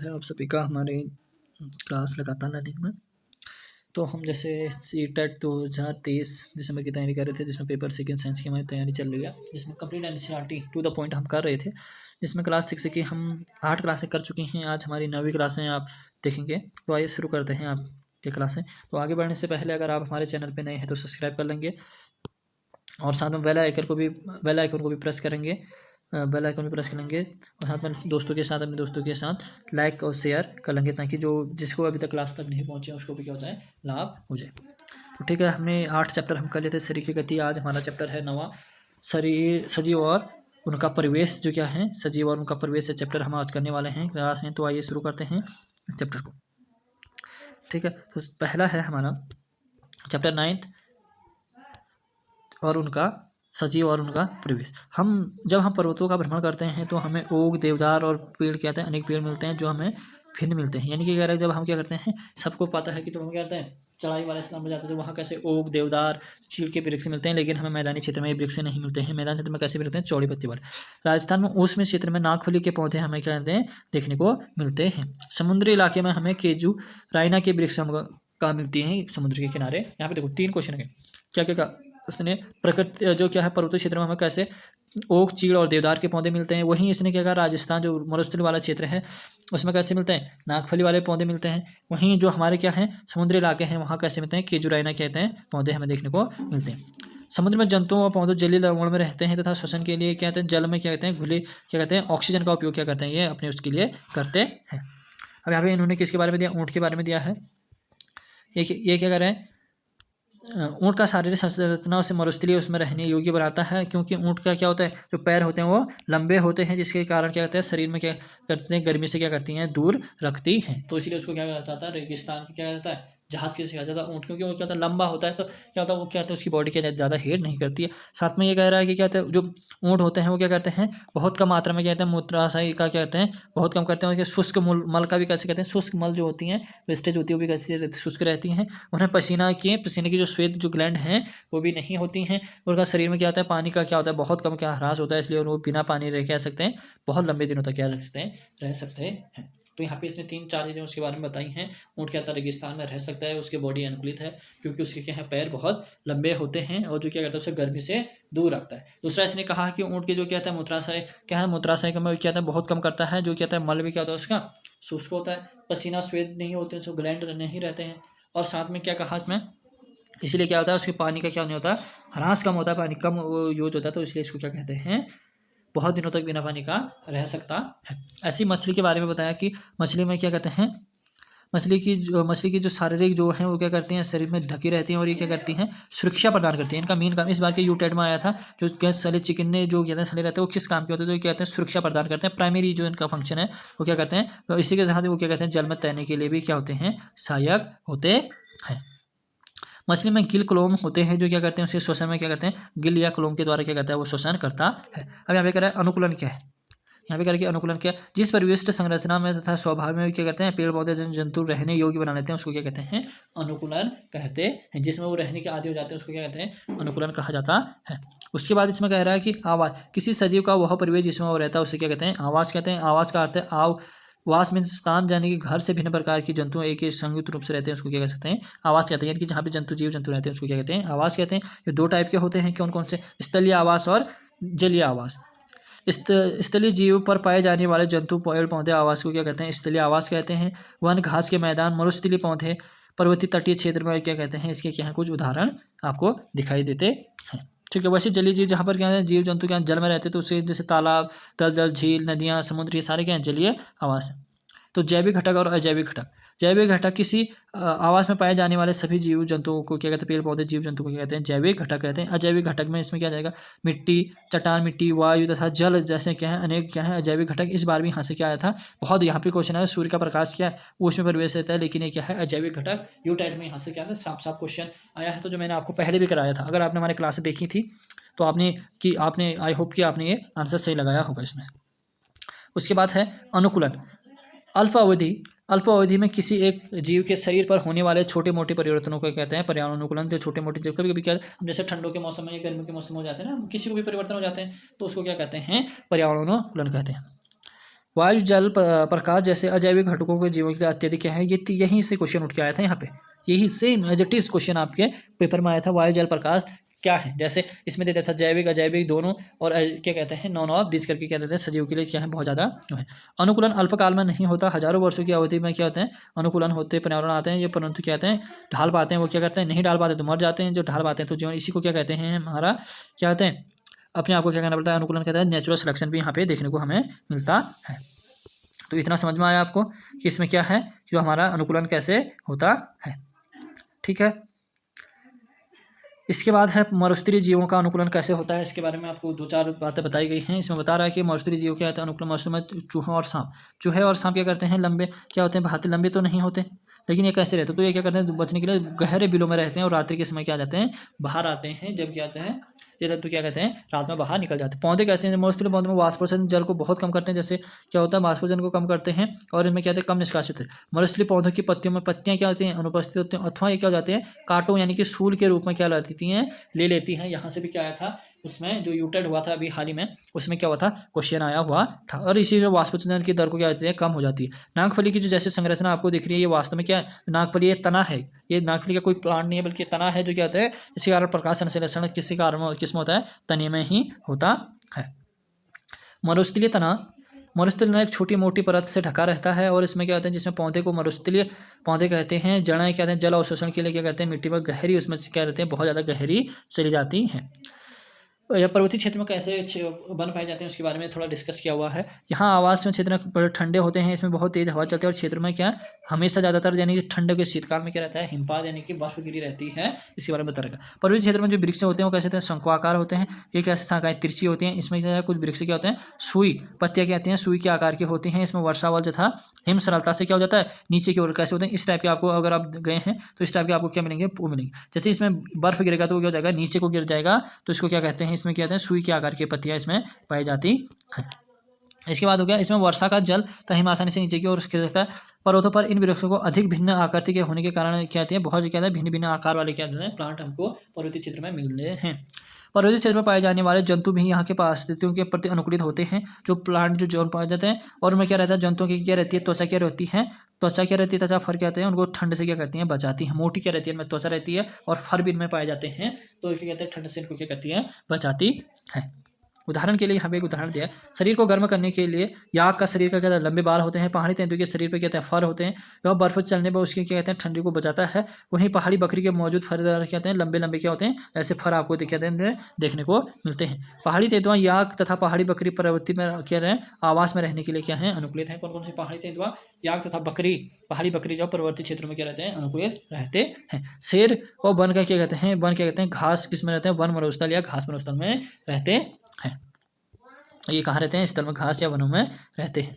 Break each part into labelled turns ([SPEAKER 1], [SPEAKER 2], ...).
[SPEAKER 1] है आप सभी का हमारे क्लास लगातार लर्निंग में। तो हम जैसे CTET 2023 दिसंबर की तैयारी कर रहे थे, जिसमें पेपर सेकेंड साइंस की हमारी तैयारी चल रही है, जिसमें complete NCERT to the point हम कर रहे थे, जिसमें क्लास 6 की हम 8 क्लासें कर चुकी हैं। आज हमारी 9वीं क्लासें आप देखेंगे। तो आइए शुरू करते हैं आपकी क्लासें। तो आगे बढ़ने से पहले अगर आप हमारे चैनल पर नए हैं तो सब्सक्राइब कर लेंगे और साथ में बेल आइकन को भी प्रेस करेंगे, बेल आइकन भी प्रेस करेंगे और साथ में अपने दोस्तों के साथ लाइक और शेयर कर लेंगे, ताकि जिसको अभी तक क्लास तक नहीं पहुंचे उसको भी क्या होता है, लाभ हो जाए। तो ठीक है, हमने 8 चैप्टर हम कर लेते हैं शरीर की गति। आज हमारा चैप्टर है 9वां, शरीर सजीव और उनका परिवेश। जो क्या है, सजीव और उनका परिवेश है चैप्टर हम आज करने वाले हैं क्लास में। तो आइए शुरू करते हैं इस चैप्टर को। ठीक है, तो पहला है हमारा चैप्टर 9 और उनका सजीव और उनका परिवेश। जब हम पर्वतों का भ्रमण करते हैं तो हमें ओक, देवदार और पेड़ क्या कहते हैं, अनेक पेड़ मिलते हैं जो हमें भिन्न मिलते हैं। यानी कि कह रहे हैं जब हम क्या करते हैं, सबको पता है कि तो हम क्या करते हैं, चढ़ाई वाले स्थान पर जाते हैं तो वहाँ कैसे ओक, देवदार, चीड़ के वृक्ष मिलते हैं, लेकिन हमें मैदानी क्षेत्र में ये वृक्ष नहीं मिलते हैं। मैदानी क्षेत्र में कैसे मिलते हैं, चौड़ी पत्ती वाले। राजस्थान में उष्ण क्षेत्र में नागफली के पौधे हमें क्या कहते हैं, देखने को मिलते हैं। समुद्री इलाके में हमें केजू, राइना के वृक्ष का मिलती हैं समुद्र के किनारे। यहाँ पे देखो 3 क्वेश्चन है, क्या क्या उसने प्रकृति जो क्या है, पर्वतीय क्षेत्र में हमें कैसे ओक, चीड़ और देवदार के पौधे मिलते हैं। वहीं इसने क्या कहा, राजस्थान जो मरुस्थल वाला क्षेत्र है उसमें कैसे मिलते हैं, नागफली वाले पौधे मिलते हैं। वहीं जो हमारे क्या है समुद्री इलाके हैं वहाँ कैसे मिलते हैं, केजुराइना कहते हैं पौधे हमें देखने को मिलते हैं। समुद्र में जंतुओं और पौधों जलीय लवण में रहते हैं तथा श्वसन के लिए क्या कहते हैं, जल में क्या कहते हैं, घुले क्या कहते हैं, ऑक्सीजन का उपयोग क्या करते हैं, ये अपने उसके लिए करते हैं। अब यहाँ पे इन्होंने किसके बारे में दिया, ऊँट के बारे में दिया है। ये क्या कर रहे हैं, ऊँट का शारीरिक संरचना उसे मरुस्थलीय उसमें रहने योग्य बनाता है, क्योंकि ऊँट का क्या होता है, जो पैर होते हैं वो लंबे होते हैं, जिसके कारण क्या कहते हैं, शरीर में क्या करते हैं, गर्मी से क्या करती हैं, दूर रखती हैं। तो इसलिए उसको क्या कहा जाता है, रेगिस्तान की क्या कहता है, जहाज किसे कहा जाता है, ऊँट, क्योंकि वो क्या होता है, लंबा होता है। तो क्या होता है, वो क्या होता है, उसकी बॉडी क्या ज़्यादा हेड नहीं करती है। साथ में ये कह रहा है कि क्या कहते हैं, जो ऊँट होते हैं वो क्या करते हैं, बहुत कम मात्रा में क्या कहते हैं, मूत्राशय का क्या कहते हैं, बहुत कम करते हैं। और शुष्क मल का भी कैसे कहते हैं, शुष्क मल जो होती हैं, वेस्टेज होती है, वो भी कैसे शुष्क रहती हैं। उन्हें पसीने की जो श्वेत जो ग्लैंड हैं वो भी नहीं होती हैं। उनका शरीर में क्या होता है, पानी का क्या होता है, बहुत कम क्या ह्रास होता है, इसलिए वो बिना पानी रह कह सकते हैं, बहुत लंबे दिनों तक क्या रह सकते हैं। तो यहाँ पे इसने 3-4 चीज़ें उसके बारे में बताई हैं। ऊँट क्या होता है, रेगिस्तान में रह सकता है, उसकी बॉडी अनुकूलित है क्योंकि उसके क्या है, पैर बहुत लंबे होते हैं और जो क्या करता है, उसे गर्मी से दूर रखता है। दूसरा इसने कहा कि ऊँट के जो क्या है, मूत्राशय क्या है, मूत्राशय का क्या है, बहुत कम करता है। जो क्या है, मल भी क्या होता है उसका शुष्क होता है, पसीना श्वेत नहीं होते, जो ग्लैंड नहीं रहते हैं। और साथ में क्या कहा इसमें, इसलिए क्या होता है, उसके पानी का क्या नहीं होता, ह्रास कम होता है, पानी कम यूज होता है, तो इसलिए इसको क्या कहते हैं, बहुत दिनों तक बिना पानी का रह सकता है। ऐसी मछली के बारे में बताया कि मछली में क्या कहते हैं, मछली की जो शारीरिक जो है वो क्या करती हैं, शरीर में ढकी रहती हैं और ये क्या करती हैं, सुरक्षा प्रदान करती हैं। इनका मेन काम इस बार के यूटेट में आया था, जो गैस सले चिकन जो कहते हैं सले रहते हैं वो किस काम के होते हैं, तो क्या कहते हैं, सुरक्षा प्रदान करते हैं। प्राइमरी जो इनका फंक्शन है वो क्या करते हैं, तो इसी के साथ वो क्या कहते हैं, जल में तैरने के लिए भी क्या होते हैं, सहायक होते हैं। मछली में गिल क्लोम होते हैं जो क्या करते हैं, उसके श्वसन में क्या करते हैं, गिल या क्लोम के द्वारा क्या करता है, वो श्वसन करता है। अब यहाँ पे कह रहा है अनुकूलन क्या है, यहाँ पे करके अनुकूलन क्या, जिस परिवेश संरचना में तथा स्वभाव में क्या कहते हैं, पेड़ पौधे जंतु रहने योग्य बना लेते हैं, उसको क्या कहते हैं, अनुकूलन कहते हैं। जिसमें वो रहने के आदि हो जाते हैं उसको क्या कहते हैं, अनुकूलन कहा जाता है। उसके बाद इसमें कह रहा है कि आवास, किसी सजीव का वह परिवेश जिसमें वो रहता है उसे क्या कहते हैं, आवास कहते हैं। आवास का अर्थ है वास मीन्स स्थान, यानी कि घर से भिन्न प्रकार की जंतु एक ही संयुक्त रूप से रहते हैं, उसको क्या कह सकते हैं, आवास कहते हैं। यानी कि जहाँ पे जीव जंतु रहते हैं उसको क्या कहते हैं, आवास कहते हैं। ये 2 टाइप के होते हैं, कौन कौन से, स्थलीय आवास और जलीय आवास। स्थलीय जीव पर पाए जाने वाले जंतु, पेड़ पौधे आवास को क्या कहते हैं, स्थलीय आवास कहते हैं। वन, घास के मैदान, मरुस्थलीय पौधे, पर्वतीय तटीय क्षेत्र में क्या कहते हैं, इसके क्या है, कुछ उदाहरण आपको दिखाई देते हैं। ठीक है, वैसे जलीय जीव जहाँ पर क्या है, जीव जंतु क्या जल में रहते हैं, तो उसे जैसे तालाब, दलदल, झील, नदियाँ, समुद्र, ये सारे क्या हैं, जलीय आवास है। तो जैविक घटक और अजैविक घटक। जैविक घटक किसी आवास में पाए जाने वाले सभी जीव जंतुओं को क्या कहते हैं, पेड़ पौधे जीव जंतु को क्या कहते हैं, जैविक घटक कहते हैं। अजैविक घटक में इसमें क्या जाएगा, मिट्टी, चट्टान, मिट्टी, वायु तथा जल जैसे क्या है, अनेक क्या है अजैविक घटक। इस बार भी यहाँ से क्या आया था, बहुत यहाँ पे क्वेश्चन आया, सूर्य का प्रकाश क्या है, उसमें परिवेश रहता है, लेकिन ये क्या है, अजैविक घटक। यू टाइप में यहाँ से क्या है, साफ साफ क्वेश्चन आया है। तो जो मैंने आपको पहले भी कराया था, अगर आपने हमारे क्लास देखी थी तो आपने आई होप कि आपने ये आंसर सही लगाया होगा इसमें। उसके बाद है अनुकूलन। अल्पावधि में किसी एक जीव के शरीर पर होने वाले छोटे मोटे परिवर्तनों को कहते हैं पर्यावरण अनुकूलन। जो छोटे मोटे जब कभी कभी क्या, जैसे ठंडों के मौसम में या गर्मी के मौसम हो जाते हैं ना, किसी को भी परिवर्तन हो जाते हैं, तो उसको क्या कहते हैं, पर्यावरण अनुकूलन कहते हैं। वायु जल प्रकाश जैसे अजैविक घटकों के जीवन के लिए अत्यधिक क्या है, ये यहीं से क्वेश्चन उठ के आया था यहाँ पे, यही same as it is question आपके पेपर में आया था। वायु जल प्रकाश क्या है, जैसे इसमें देता था जैविक अजैविक दोनों, और क्या कहते हैं नॉन ऑफ दिस करके क्या देते हैं सजीव के लिए क्या है बहुत ज़्यादा है। अनुकूलन अल्पकाल में नहीं होता, हजारों वर्षों की अवधि में क्या होते हैं अनुकूलन होते पर्यावरण आते हैं ये, परंतु क्या कहते हैं ढाल पाते हैं वो क्या करते हैं नहीं ढाल पाते तो मर जाते हैं, जो ढाल पाते हैं तो जीवन, इसी को क्या कहते हैं हमारा क्या कहते हैं अपने आप को क्या करना पड़ता है अनुकूलन कहते हैं। नेचुरल सिलेक्शन भी यहाँ पे देखने को हमें मिलता है। तो इतना समझ में आया आपको कि इसमें क्या है जो हमारा अनुकूलन कैसे होता है, ठीक है। इसके बाद है मरुस्थलीय जीवों का अनुकूलन कैसे होता है, इसके बारे में आपको 2-4 बातें बताई गई हैं। इसमें बता रहा है कि मरुस्थलीय जीव क्या होता है अनुकूलन, मरुस्थल में चूहा और सांप, चूहे और सांप क्या करते हैं लंबे क्या होते हैं भाते लंबे तो नहीं होते, लेकिन ये कैसे रहते हैं तो ये क्या करते हैं बचने के लिए गहरे बिलों में रहते हैं और रात्रि के समय क्या जाते हैं बाहर आते हैं, जब क्या आते हैं ये तत्व क्या कहते हैं रात में बाहर निकल जाते हैं। पौधे कैसे हैं मरुस्थलीय पौधे में वाष्पोषण जल को बहुत कम करते हैं, जैसे क्या होता है वाष्पोषण को कम करते हैं और इनमें क्या होता है कम निष्कासित है। मरुस्थलीय पौधों की पत्तियों में पत्तियां क्या होती हैं अनुपस्थित होती हैं, अथवा ये क्या हो जाते हैं कांटों यानी कि सूल के रूप में क्या लेती हैं ले लेती हैं। यहाँ से भी क्या आया था उसमें जो यूटेड हुआ था अभी हाल ही में उसमें क्या हुआ था क्वेश्चन आया हुआ था, और इसी वाष्पोत्सर्जन की दर को क्या होती है कम हो जाती है। नागफली की जो जैसे संरचना आपको दिख रही है ये वास्तव में क्या है नागफली ये तना है, ये नागफली का कोई प्लांट नहीं है बल्कि तना है जो क्या होता है इसी कारण प्रकाश संश्लेषण किसी कारण किसमें होता है तने में ही होता है। मरुस्थलीय तना मरुस्थलीय एक छोटी मोटी परत से ढका रहता है और इसमें क्या होता है जिसमें पौधे को मरुस्थलीय पौधे कहते हैं। जड़ें क्या कहते हैं जल अवशोषण के लिए क्या कहते हैं मिट्टी में गहरी उसमें क्या रहते हैं बहुत ज़्यादा गहरी चली जाती हैं। या पर्वतीय क्षेत्र में कैसे वन पाए जाते हैं उसके बारे में थोड़ा डिस्कस किया हुआ है। यहाँ आवास में क्षेत्र में ठंडे होते हैं, इसमें बहुत तेज हवा चलती है और क्षेत्र में क्या हमेशा ज़्यादातर यानी कि ठंड के शीतकाल में क्या रहता है हिमपात यानी कि बर्फगिरी रहती है, इसके बारे में बता रहेगा। पर्वतीय क्षेत्र में जो वृक्ष होते हैं वो कैसे होते हैं शंकुआकार होते हैं, ये कैसे शाखाएं तिरछी होती हैं। इसमें क्या है कुछ वृक्ष क्या होते हैं सुई पत्तियाँ क्या आती हैं सुई के आकार की होती हैं। इसमें वर्षावल तथा हिम सरलता से क्या हो जाता है नीचे की ओर कैसे होते हैं इस टाइप के आपको अगर आप गए हैं तो इस टाइप के आपको क्या मिलेंगे वो मिलेंगे। जैसे इसमें बर्फ गिरेगा तो वो क्या हो जाएगा नीचे को गिर जाएगा तो इसको क्या कहते हैं इसमें क्या कहते हैं सुई के आकार की पत्तियां इसमें पाई जाती हैं। इसके बाद हो गया इसमें वर्षा का जल तथा हिम आसानी से नीचे की ओर गिर सकता है। पर्वतों पर इन वृक्षों को अधिक भिन्न आकृति के होने के कारण क्या होती है बहुत क्या है भिन्न भिन्न आकार वाले क्या होते हैं प्लांट हमको पर्वतीय क्षेत्र में मिल रहे हैं। पर्वतीय क्षेत्र में पाए जाने वाले जंतु भी यहाँ के परिस्थितियों के प्रति अनुकूलित होते हैं। जो प्लांट जो जोन पाए जाते हैं और उनमें क्या रहता है जंतुओं की क्या रहती है त्वचा क्या रहती है त्वचा क्या रहती है त्वचा फर क्या कहते हैं उनको ठंड से क्या करती हैं बचाती हैं। मोटी क्या रहती है इनमें त्वचा रहती है और फर भी इनमें पाए जाते हैं तो क्या कहते हैं ठंड से इनको क्या करती हैं बचाती है। उदाहरण के लिए यहाँ पे एक उदाहरण दिया शरीर को गर्म करने के लिए याक का शरीर का क्या लंबे बाल होते हैं। पहाड़ी तेंदुए के शरीर पे क्या कहते हैं फर होते हैं, वह बर्फ चलने पर उसकी क्या कहते हैं ठंडी को बचाता है। वहीं पहाड़ी बकरी के मौजूद फर क्या कहते हैं लंबे लंबे क्या होते हैं ऐसे फर आपको देखने को मिलते हैं। पहाड़ी तेंदुआ याक तथा पहाड़ी बकरी पर्वतीय में क्या रहे आवास में रहने के लिए क्या है अनुकूलित है। कौन कौन से पहाड़ी तेंदुआ याक तथा बकरी पहाड़ी बकरी जो पर्वतीय क्षेत्र में क्या रहते हैं अनुकूलित रहते हैं। शेर और वन का क्या कहते हैं वन क्या कहते हैं घास किस में रहते हैं वन मरुस्थल या घास मरुस्थल में रहते हैं। ये कहाँ रहते हैं स्थल में घास या वनों में रहते हैं,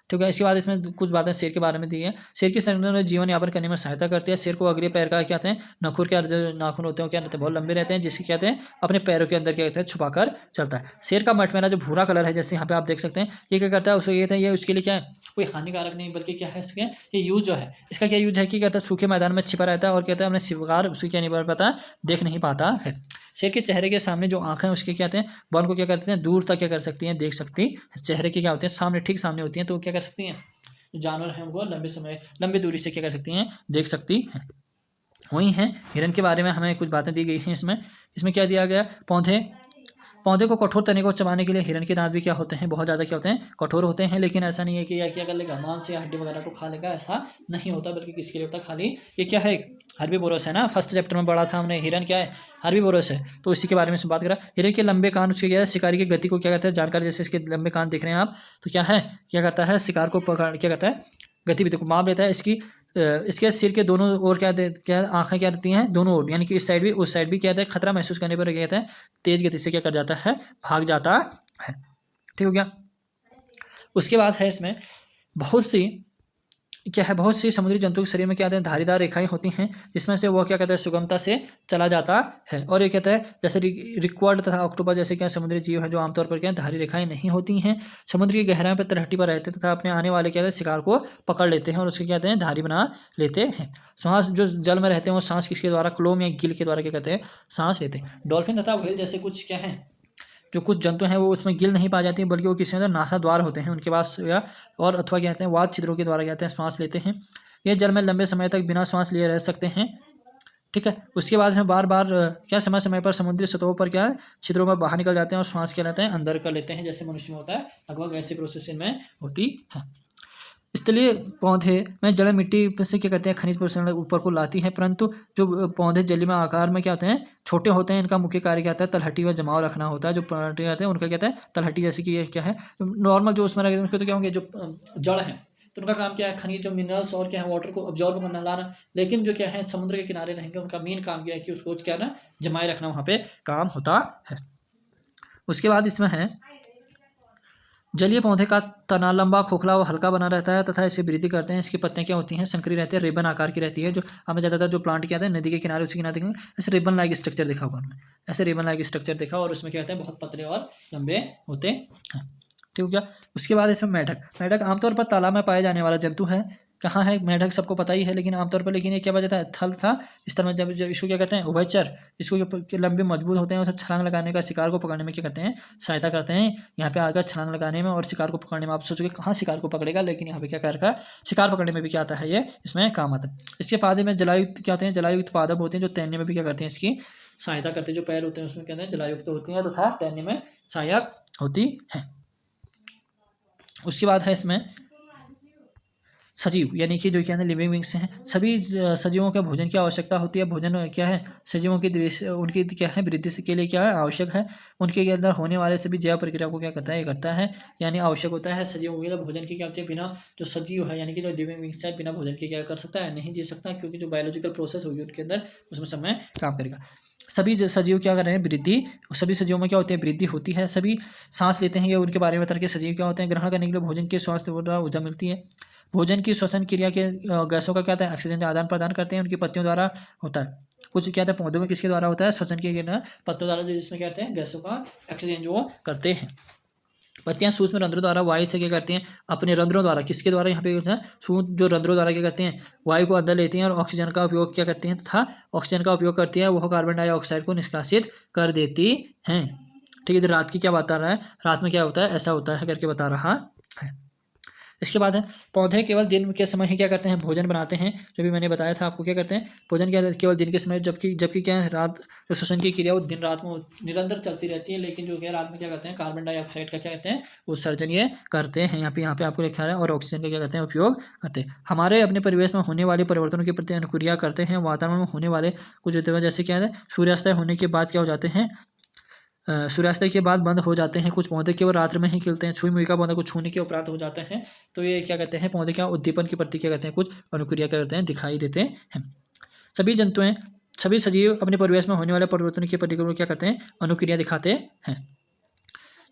[SPEAKER 1] ठीक है। इसके बाद इसमें कुछ बातें शेर के बारे में दी है। शेर की संरचना में जीवन यापन करने में सहायता करती है। शेर को अग्रिय पैर का क्या कहते हैं नखुर क्या नाखून होते हैं क्या रहते हैं बहुत लंबे रहते हैं जिसके कहते हैं अपने पैरों के अंदर क्या कहते हैं छुपाकर चलता है। शेर का मटमैला जो भूरा कलर है जैसे यहाँ पे आप देख सकते हैं ये क्या करता है उसको कहते हैं ये उसके लिए क्या है कोई हानिकारक नहीं बल्कि क्या है इसके ये यूज जो है इसका क्या यूज है कि कहता है सूखे मैदान में छिपा रहता है और कहता है अपने शिकार उसकी क्या नहीं बन पाता देख नहीं पाता है। शेर के चेहरे के सामने जो आंखें उसके क्या कहते हैं वन को क्या करते हैं दूर तक क्या कर सकती हैं देख सकती चेहरे के क्या होते हैं सामने ठीक सामने होती हैं तो क्या कर सकती हैं जानवर हैं वो लंबे दूरी से क्या कर सकती हैं देख सकती हैं। वही है हिरन के बारे में हमें कुछ बातें दी गई हैं। इसमें क्या दिया गया पौधे को कठोर तने को चबाने के लिए हिरन के दांत भी क्या होते हैं बहुत ज़्यादा क्या होते हैं कठोर होते हैं। लेकिन ऐसा नहीं है कि यह क्या कर लेगा मांस या हड्डी वगैरह को खा लेगा ऐसा नहीं होता बल्कि किसके लिए होता खाली ये क्या है हर्बीवोरस है ना फर्स्ट चैप्टर में पढ़ा था हमने हिरन क्या है हर्बीवोरस है तो इसी के बारे में बात करा। हिरन के लंबे कान उसके क्या है शिकारी की गति को क्या कहते हैं जानकारी जैसे इसके लंबे कान देख रहे हैं आप तो क्या है क्या करता है शिकार को पकड़ क्या कहता है गतिविधि को माप लेता है। इसके सिर के दोनों ओर क्या आंखें क्या रहती हैं दोनों ओर यानी कि इस साइड भी उस साइड भी क्या कहता है खतरा महसूस करने पर क्या कहता है तेज गति से क्या कर जाता है भाग जाता है, ठीक हो गया। उसके बाद है इसमें बहुत सी समुद्री जंतु के शरीर में क्या कहते हैं धारीदार रेखाएं होती हैं जिसमें से वह क्या कहते हैं सुगमता से चला जाता है। और ये कहता है जैसे रिक्वार्ड तथा ऑक्टोपस जैसे क्या समुद्री जीव है जो आमतौर पर क्या धारी रेखाएं नहीं होती हैं। समुद्र की गहराई पर तलहटी पर रहते तथा अपने आने वाले क्या कहते हैं शिकार को पकड़ लेते हैं और उसके क्या कहते हैं धारी बना लेते हैं। सांस जो जल में रहते हैं वो सांस किसके द्वारा क्लोम या गिल के द्वारा क्या कहते हैं सांस लेते हैं। डॉल्फिन तथा व्हेल जैसे कुछ क्या है जो कुछ जंतु हैं वो उसमें गिल नहीं पा जाती हैं, बल्कि वो किसी अंदर नासा द्वार होते हैं उनके पास, या और अथवा क्या कहते हैं वात छिद्रों के द्वारा कहते हैं श्वास लेते हैं। ये जल में लंबे समय तक बिना श्वास लिए रह सकते हैं। ठीक है, उसके बाद में बार बार क्या समय समय पर समुद्री सतहों पर क्या है छिद्रों में बाहर निकल जाते हैं और श्वास क्या रहते हैं अंदर कर लेते हैं, जैसे मनुष्य में होता है, लगभग ऐसी प्रोसेस इनमें होती है। स्थलीय पौधे में जड़ मिट्टी से क्या करते हैं खनिज पोषण ऊपर को लाती है, परंतु जो पौधे जलीय में आकार में क्या होते हैं छोटे होते हैं, इनका मुख्य कार्य क्या होता है तलहटी व जमाव रखना होता है। जो प्लांट रहते हैं उनका क्या है तलहटी, जैसे कि ये क्या है नॉर्मल जो उसमें रहते हैं उनके तो क्या होंगे जो जड़ है, तो उनका काम क्या है खनिज जो मिनरल्स और क्या है वाटर को ऑब्जॉर्व करना लाना। लेकिन जो क्या है समुद्र के किनारे रहेंगे उनका मेन काम क्या है कि उसको क्या ना जमाए रखना वहाँ पे काम होता है। उसके बाद इसमें है जलीय पौधे का तना लंबा खोखला व हल्का बना रहता है तथा इसे वृद्धि करते हैं। इसकी पत्तियां क्या होती हैं संकरी रहती है, रिबन आकार की रहती है। जो हमें ज़्यादातर जो प्लांट क्या है नदी के किनारे उसके किनारे देखेंगे ऐसे रिबन लाइक स्ट्रक्चर देखा होगा हमने, ऐसे रिबन लाइक स्ट्रक्चर देखा और उसमें क्या होता है बहुत पतले और लंबे होते हैं। ठीक है क्या। उसके बाद इसमें मेढक, मेढक आमतौर पर तालाब में पाया जाने वाला जंतु है। कहाँ है मेढक सबको पता ही है, लेकिन आमतौर पर लेकिन ये क्या वजह था थल था इस तरह जब इसको क्या कहते हैं उभयचर, इसको लंबे मजबूत होते हैं, उसे छलांग लगाने का शिकार को पकड़ने में क्या करते हैं सहायता करते हैं। यहाँ पे आकर छलांग लगाने में और शिकार को पकड़ने में आप सोचोगे कहाँ शिकार को पकड़ेगा, लेकिन यहाँ पे क्या करेगा शिकार पकड़ने में भी क्या आता है ये इसमें काम आता है। इसके पादे में जलायुक्त क्या होते हैं जलायुक्त पादप होते हैं जो तैरने में भी क्या करते हैं इसकी सहायता करते हैं। जो पैर होते हैं उसमें कहते हैं जलायुक्त होती हैं तथा तैरने में सहायक होती है। उसके बाद है इसमें सजीव, यानी कि जो क्या है लिविंग बींग्स हैं। सभी सजीवों के भोजन की आवश्यकता होती है। भोजन क्या है सजीवों की उनकी क्या है वृद्धि के लिए क्या है आवश्यक है। उनके अंदर होने वाले सभी जैव प्रक्रिया को क्या करता है ये करता है, यानी आवश्यक होता है। सजीवों के लिए भोजन की क्या होती है बिना जो सजीव है यानी कि जो लिविंग बींग्स है बिना भोजन के क्या कर सकता है नहीं जी सकता, क्योंकि जो बायोलॉजिकल प्रोसेस होगी उनके अंदर उसमें समय काम करेगा। सभी सजीव क्या कर रहे हैं वृद्धि, सभी सजीवों में क्या होती है वृद्धि होती है। सभी सांस लेते हैं, ये उनके बारे में बता के सजीव क्या होते हैं ग्रहण करने के लिए भोजन के स्वास्थ्य ऊर्जा मिलती है। भोजन की श्वसन क्रिया के गैसों का क्या होता है ऑक्सीजन का आदान प्रदान करते हैं, उनकी पत्तियों द्वारा होता है। कुछ क्या होता है पौधों में किसके द्वारा होता है श्वसन की क्रिया पत्तियों द्वारा, जिसमें क्या होते हैं गैसों का ऑक्सीजन जो करते हैं। पत्तियां सूक्ष्म रंध्रों द्वारा वायु से क्या करती हैं अपने रंध्रों द्वारा, किसके द्वारा यहाँ पे सूक्ष्म जो रंध्रों द्वारा क्या करते हैं वायु को अंदर लेती हैं और ऑक्सीजन का उपयोग क्या करती हैं तथा ऑक्सीजन का उपयोग करती है वह कार्बन डाइऑक्साइड को निष्कासित कर देती हैं। ठीक है, इधर रात की क्या बता रहा है रात में क्या होता है ऐसा होता है करके बता रहा है। इसके बाद है पौधे केवल दिन के समय ही क्या करते हैं भोजन बनाते हैं। जो भी मैंने बताया था आपको क्या करते हैं भोजन क्या केवल दिन के समय, जबकि क्या है रात जो श्वसन की क्रिया वो दिन रात में निरंतर चलती रहती है, लेकिन जो क्या रात में क्या करते हैं कार्बन डाइऑक्साइड का क्या कहते हैं उत्सर्जन ये करते हैं। यहाँ पे आपको लिखा है और ऑक्सीजन का क्या करते हैं उपयोग करते हैं। हमारे अपने परिवेश में होने वाले परिवर्तनों के प्रति अनुक्रिया करते हैं। वातावरण में होने वाले कुछ जैसे क्या है सूर्यास्त होने के बाद क्या हो जाते हैं सूर्यास्त के बाद बंद हो जाते हैं। कुछ पौधे केवल रात्र में ही खिलते हैं। छुई मुई का पौधा को छूने के उपरांत हो जाते हैं। तो ये क्या कहते हैं पौधे क्या उद्दीपन की प्रति क्या कहते हैं कुछ अनुक्रिया करते हैं दिखाई देते हैं। सभी सजीव अपने परिवेश में होने वाले परिवर्तन की प्रतिक्रिया क्या करते हैं अनुक्रिया दिखाते हैं।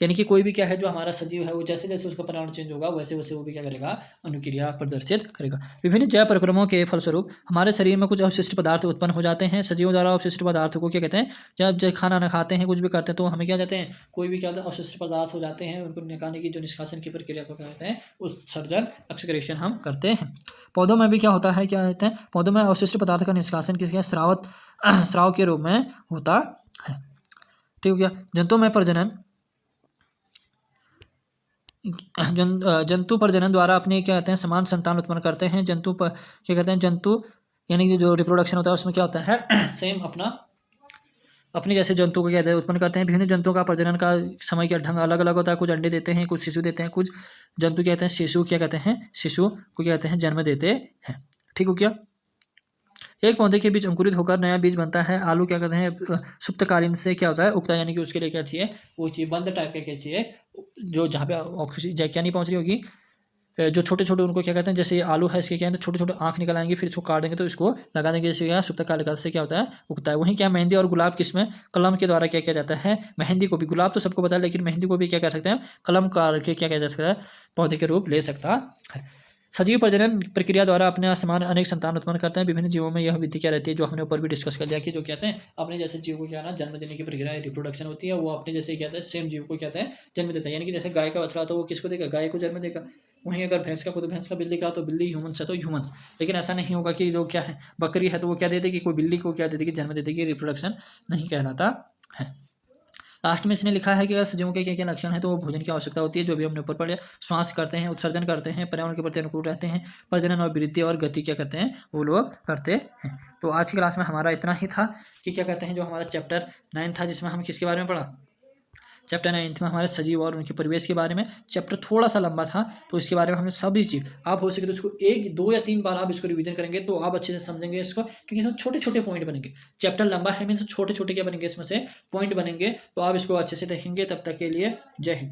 [SPEAKER 1] यानी कि कोई भी क्या है जो हमारा सजीव है वो जैसे जैसे उसका पर्यावरण चेंज होगा वैसे वैसे वो भी क्या करेगा अनुक्रिया प्रदर्शित करेगा। विभिन्न जैव परिक्रमों के फलस्वरूप हमारे शरीर में कुछ अवशिष्ट पदार्थ उत्पन्न हो जाते हैं। सजीवों द्वारा अवशिष्ट पदार्थों को क्या कहते हैं जब खाना ना खाते हैं कुछ भी करते हैं तो हमें क्या कहते हैं कोई भी क्या होता है अवशिष्ट पदार्थ हो जाते हैं, उनको निकालने की जो निष्कासन की प्रक्रिया को क्या कहते हैं उत्सर्जन एक्सक्रीशन हम करते हैं। पौधों में भी क्या होता है क्या कहते हैं पौधों में अवशिष्ट पदार्थ का निष्कासन किसके स्राव के रूप में होता है। ठीक है, जंतुओं में प्रजनन जंतु प्रजनन द्वारा अपने क्या कहते हैं समान संतान उत्पन्न करते हैं। जंतु पर क्या कहते हैं जंतु यानी कि जो रिप्रोडक्शन होता है उसमें क्या होता है सेम अपने जैसे जंतु को क्या कहते हैं उत्पन्न करते हैं। विभिन्न जंतुओं का प्रजनन का समय का ढंग अलग अलग होता है। कुछ अंडे देते हैं, कुछ शिशु देते हैं, कुछ जंतु कहते हैं शिशु क्या कहते हैं शिशु को क्या कहते हैं जन्म देते हैं। ठीक हो क्या। एक पौधे के बीच अंकुरित होकर नया बीज बनता है। आलू क्या कहते हैं सुप्तकालीन से क्या होता है उगता है, यानी कि उसके लिए क्या चाहिए वो चाहिए बंद टाइप का क्या चाहिए जो जहाँ पे ऑक्सीजन क्या नहीं पहुँच रही होगी जो छोटे छोटे उनको क्या कहते हैं जैसे आलू है इसके क्या है छोटे छोटे आँख निकल आएंगे फिर इसको काट देंगे तो इसको लगा देंगे जैसे क्या सुप्तकालिका से क्या होता है उगता है। वहीं क्या मेहंदी और गुलाब किसमें कलम के द्वारा क्या किया जाता है। मेहंदी को भी गुलाब तो सबको पता है लेकिन मेहंदी को भी क्या कर सकते हैं कलम करके क्या किया जा सकता है पौधे के रूप ले सकता है। सजीव प्रजनन प्रक्रिया द्वारा अपने समान अनेक संतान उत्पन्न करते हैं। विभिन्न जीवों में यह विधि क्या रहती है जो हमने ऊपर भी डिस्कस कर लिया कि जो कहते हैं अपने जैसे जीव को क्या ना जन्म देने की प्रक्रिया रिप्रोडक्शन होती है वो अपने जैसे कहते हैं सेम जीव को कहते हैं जन्म देता है। यानी कि जैसे गाय का बछड़ा तो वो किसको देगा गाय को जन्म देगा। वहीं अगर भैंस का खुद भैंस का बिल्ली का तो बिल्ली ह्यूमन है तो ह्यूमन। लेकिन ऐसा नहीं होगा कि जो क्या है बकरी है तो वो क्या दे देगी कोई बिल्ली को क्या दे देगी जन्म दे देगी, रिप्रोडक्शन नहीं कहलाता है।
[SPEAKER 2] लास्ट में इसने लिखा है कि अगर सजीवों के क्या लक्षण है तो वो भोजन की आवश्यकता होती है, जो भी हमने ऊपर पढ़ा। श्वास करते हैं, उत्सर्जन करते हैं, पर्यावरण के प्रति अनुकूल रहते हैं, प्रजनन और वृद्धि और गति क्या करते हैं वो लोग करते हैं। तो आज की क्लास में हमारा इतना ही था कि क्या कहते हैं जो हमारा चैप्टर 9 था, जिसमें हम किसके बारे में पढ़ा, चैप्टर 9 में हमारे सजीव और उनके परिवेश के बारे में। चैप्टर थोड़ा सा लंबा था तो इसके बारे में हमने सभी चीज़, आप हो सके तो इसको 1, 2 या 3 बार आप इसको रिवीजन करेंगे तो आप अच्छे से समझेंगे इसको, क्योंकि इसमें छोटे छोटे पॉइंट बनेंगे। चैप्टर लंबा है मीन्स छोटे छोटे क्या बनेंगे इसमें से पॉइंट बनेंगे, तो आप इसको अच्छे से देखेंगे। तब तक के लिए जय हिंद।